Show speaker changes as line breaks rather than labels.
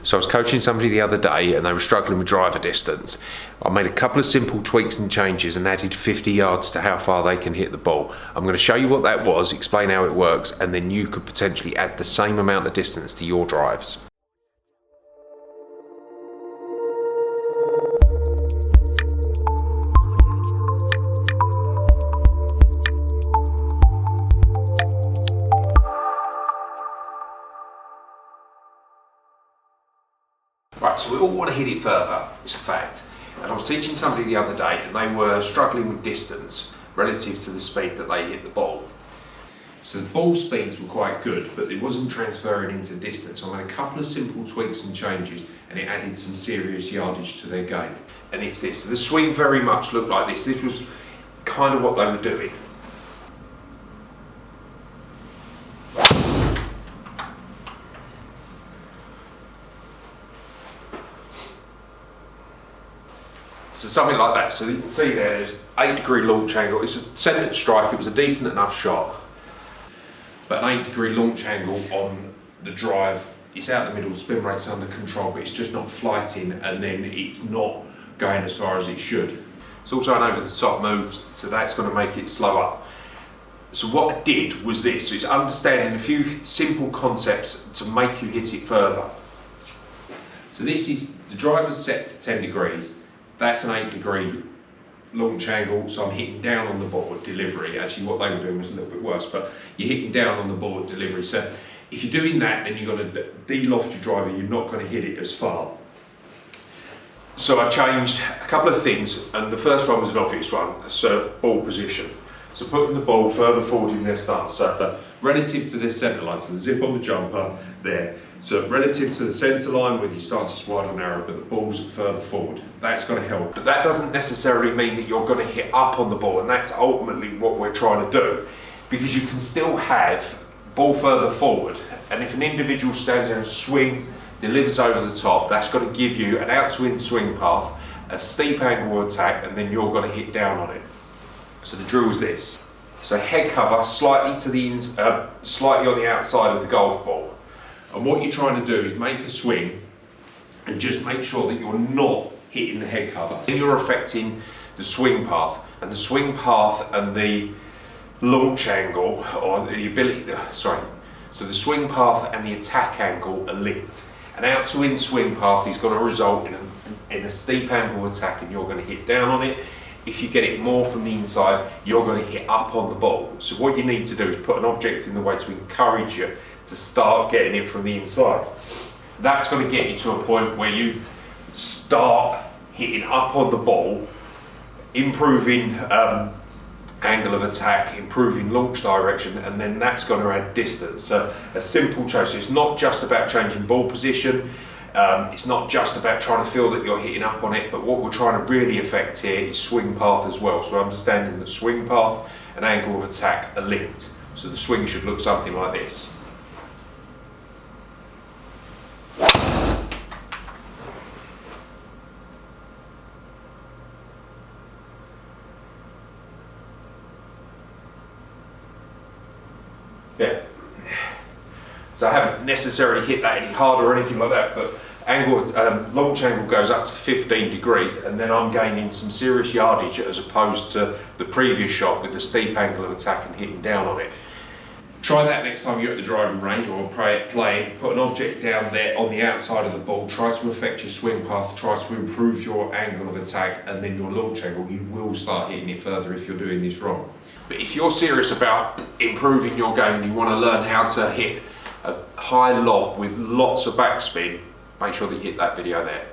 So I was coaching somebody the other day and they were struggling with driver distance. I made a couple of simple tweaks and changes and added 50 yards to how far they can hit the ball. I'm going to show you what that was, explain how it works, and then you could potentially add the same amount of distance to your drives. Right, so we all want to hit it further, it's a fact. And I was teaching somebody the other day and they were struggling with distance relative to the speed that they hit the ball. So the ball speeds were quite good, but it wasn't transferring into distance. So I made a couple of simple tweaks and changes and it added some serious yardage to their game. And it's this, so the swing very much looked like this. This was kind of what they were doing. So something like that. So you can see there's 8-degree launch angle. It's a centered strike. It was a decent enough shot. But an 8-degree launch angle on the drive. It's out the middle, the spin rate's under control, but it's just not flighting and then it's not going as far as it should. It's also an over the top move, so that's going to make it slow up. So what I did was this. So it's understanding a few simple concepts to make you hit it further. So this is, the driver's set to 10 degrees. That's an 8-degree launch angle, so I'm hitting down on the ball at delivery. Actually, what they were doing was a little bit worse, but you're hitting down on the ball at delivery. So if you're doing that, then you're going to de-loft your driver, you're not going to hit it as far. So I changed a couple of things, and the first one was an obvious one, so ball position. So putting the ball further forward in their stance, so relative to this centre line, so the zip on the jumper there. So relative to the centre line, whether your stance is wide or narrow, but the ball's further forward. That's going to help. But that doesn't necessarily mean that you're going to hit up on the ball, and that's ultimately what we're trying to do. Because you can still have ball further forward, and if an individual stands there and swings, delivers over the top, that's going to give you an outswing swing path, a steep angle attack, and then you're going to hit down on it. So the drill is this. So head cover slightly to the slightly on the outside of the golf ball. And what you're trying to do is make a swing and just make sure that you're not hitting the head cover. Then you're affecting the swing path, and the swing path and the launch angle, or the ability, so the swing path and the attack angle are linked. An out to in swing path is going to result in a steep angle attack, and you're going to hit down on it. If you get it more from the inside, you're going to hit up on the ball. So what you need to do is put an object in the way to encourage you to start getting it from the inside. That's going to get you to a point where you start hitting up on the ball, improving angle of attack, improving launch direction, and then that's going to add distance. So a simple change. So it's not just about changing ball position. It's not just about trying to feel that you're hitting up on it, but what we're trying to really affect here is swing path as well. So understanding that swing path and angle of attack are linked. So the swing should look something like this. Yeah. So I haven't necessarily hit that any harder or anything like that, but launch angle goes up to 15 degrees, and then I'm gaining some serious yardage as opposed to the previous shot with the steep angle of attack and hitting down on it. Try that next time you're at the driving range or playing. Put an object down there on the outside of the ball, try to affect your swing path, try to improve your angle of attack, and then your launch angle. You will start hitting it further if you're doing this wrong. But if you're serious about improving your game and you want to learn how to hit a high lob with lots of backspin, make sure that you hit that video there.